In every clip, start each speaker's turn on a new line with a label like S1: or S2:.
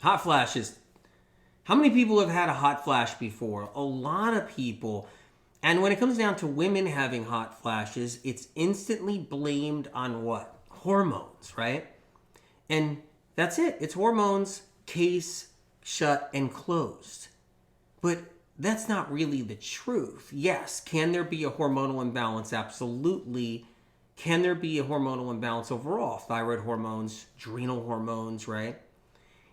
S1: Hot flashes. How many people have had a hot flash before? A lot of people. And when it comes down to women having hot flashes, it's instantly blamed on what? Hormones, right? And that's it. It's hormones, case, shut, and closed. But that's not really the truth. Yes, can there be a hormonal imbalance? Absolutely. Can there be a hormonal imbalance overall? Thyroid hormones, adrenal hormones, right?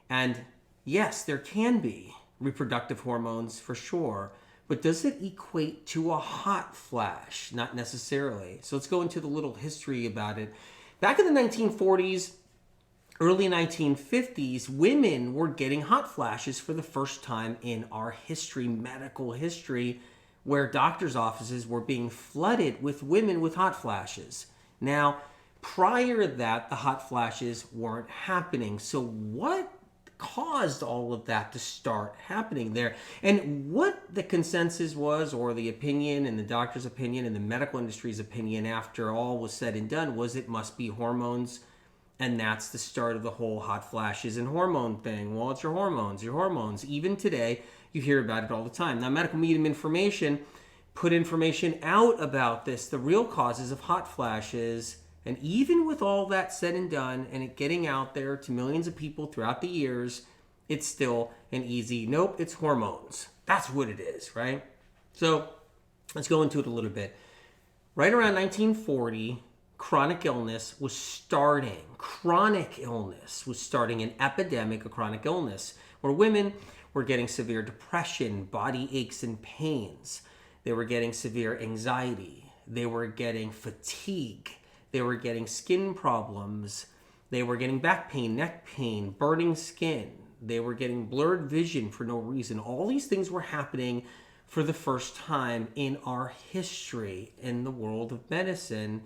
S1: And yes, there can be reproductive hormones for sure. But does it equate to a hot flash? Not necessarily. So let's go into the little history about it. Back in the 1940s, early 1950s, women were getting hot flashes for the first time in our history, medical history, where doctors' offices were being flooded with women with hot flashes. Now, prior to that, the hot flashes weren't happening. So what caused all of that to start happening there? And what the consensus was, or the opinion and the doctor's opinion and the medical industry's opinion after all was said and done, was it must be hormones. And that's the start of the whole hot flashes and hormone thing. Well, it's your hormones, your hormones. Even today, you hear about it all the time. Now, Medical Medium Information put information out about this, the real causes of hot flashes. And even with all that said and done, and it getting out there to millions of people throughout the years, it's still an easy, nope, it's hormones. That's what it is, right? So let's go into it a little bit. Right around 1940, chronic illness was starting. Chronic illness was starting, an epidemic of chronic illness, where women were getting severe depression, body aches and pains. They were getting severe anxiety. They were getting fatigue. They were getting skin problems. They were getting back pain, neck pain, burning skin. They were getting blurred vision for no reason. All these things were happening for the first time in our history, in the world of medicine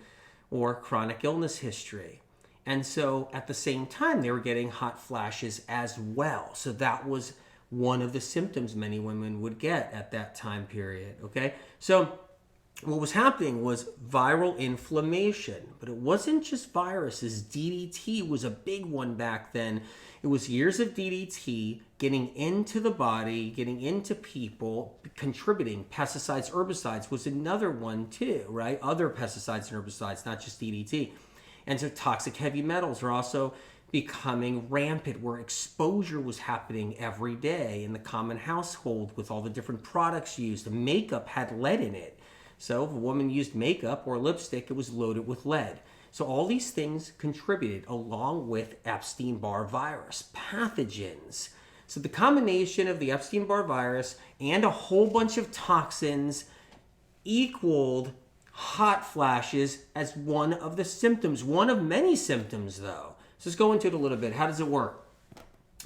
S1: or chronic illness history. And so at the same time, they were getting hot flashes as well. So that was one of the symptoms many women would get at that time period, okay? So what was happening was viral inflammation, but it wasn't just viruses. DDT was a big one back then. It was years of DDT getting into the body, getting into people, contributing. Pesticides, herbicides was another one too, right? Other pesticides and herbicides, not just DDT. And so toxic heavy metals are also becoming rampant, where exposure was happening every day in the common household with all the different products used. The makeup had lead in it. So if a woman used makeup or lipstick, it was loaded with lead. So all these things contributed, along with Epstein-Barr virus, pathogens. So the combination of the Epstein-Barr virus and a whole bunch of toxins equaled hot flashes as one of the symptoms. One of many symptoms, though. So let's go into it a little bit. How does it work?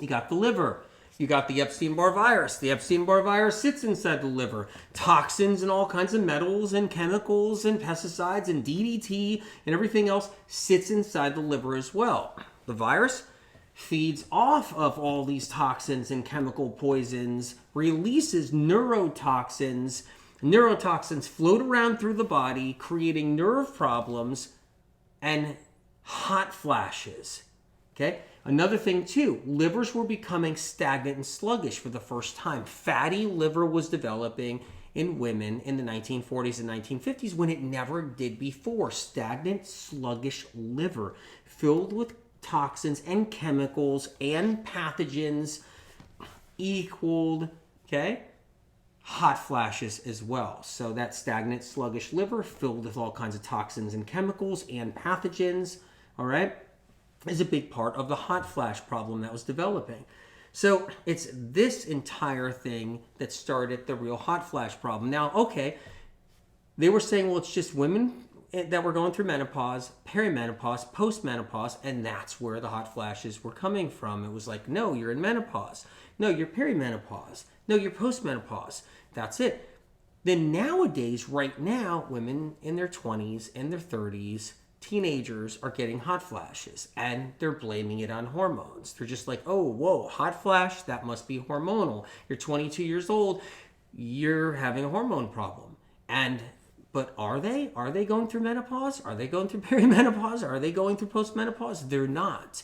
S1: You got the liver. You got the Epstein-Barr virus. The Epstein-Barr virus sits inside the liver. Toxins and all kinds of metals and chemicals and pesticides and DDT and everything else sits inside the liver as well. The virus feeds off of all these toxins and chemical poisons, releases neurotoxins. Neurotoxins float around through the body, creating nerve problems and hot flashes. Okay? Another thing too, livers were becoming stagnant and sluggish for the first time. Fatty liver was developing in women in the 1940s and 1950s when it never did before. Stagnant, sluggish liver filled with toxins and chemicals and pathogens equaled, okay, hot flashes as well. So that stagnant, sluggish liver filled with all kinds of toxins and chemicals and pathogens, all right, is a big part of the hot flash problem that was developing. So it's this entire thing that started the real hot flash problem. Now, okay, they were saying, well, it's just women that were going through menopause, perimenopause, postmenopause, and that's where the hot flashes were coming from. It was like, no, you're in menopause. No, you're perimenopause. No, you're postmenopause. That's it. Then nowadays, right now, women in their 20s and their 30s, teenagers are getting hot flashes, and they're blaming it on hormones. They're just like, oh, whoa, hot flash, that must be hormonal. You're 22 years old, you're having a hormone problem. But are they? Are they going through menopause? Are they going through perimenopause? Are they going through postmenopause? They're not.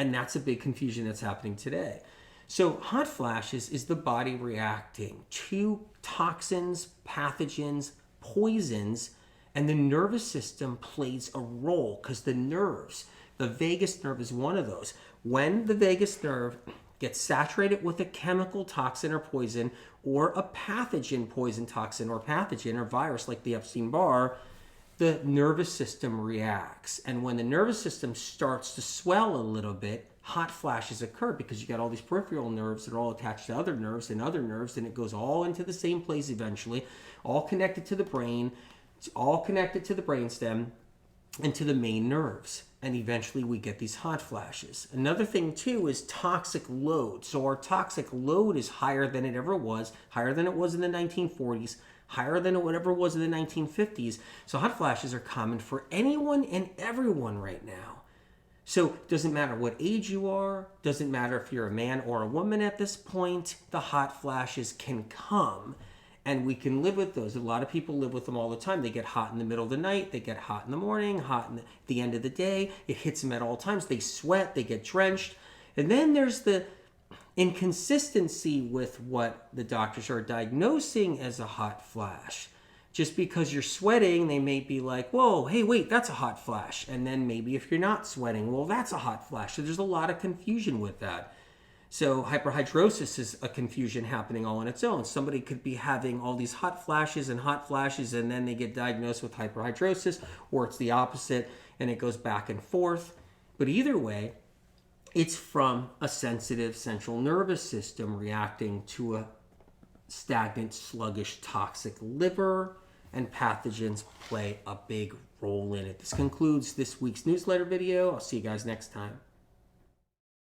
S1: And that's a big confusion that's happening today. So hot flashes is the body reacting to toxins, pathogens, poisons, and the nervous system plays a role because the nerves, the vagus nerve is one of those. When the vagus nerve gets saturated with a chemical toxin or poison, or a pathogen poison, toxin, or pathogen or virus like the Epstein-Barr, the nervous system reacts. And when the nervous system starts to swell a little bit, hot flashes occur because you got all these peripheral nerves that are all attached to other nerves, and it goes all into the same place eventually, all connected to the brain. It's all connected to the brainstem and to the main nerves. And eventually we get these hot flashes. Another thing too is toxic load. So our toxic load is higher than it ever was, higher than it was in the 1940s, higher than it ever was in the 1950s. So hot flashes are common for anyone and everyone right now. So it doesn't matter what age you are, doesn't matter if you're a man or a woman at this point, the hot flashes can come. And we can live with those. A lot of people live with them all the time. They get hot in the middle of the night. They get hot in the morning, hot at the end of the day. It hits them at all times. They sweat. They get drenched. And then there's the inconsistency with what the doctors are diagnosing as a hot flash. Just because you're sweating, they may be like, whoa, hey, wait, that's a hot flash. And then maybe if you're not sweating, well, that's a hot flash. So there's a lot of confusion with that. So hyperhidrosis is a confusion happening all on its own. Somebody could be having all these hot flashes, and then they get diagnosed with hyperhidrosis, or it's the opposite, and it goes back and forth. But either way, it's from a sensitive central nervous system reacting to a stagnant, sluggish, toxic liver, and pathogens play a big role in it. This concludes this week's newsletter video. I'll see you guys next time.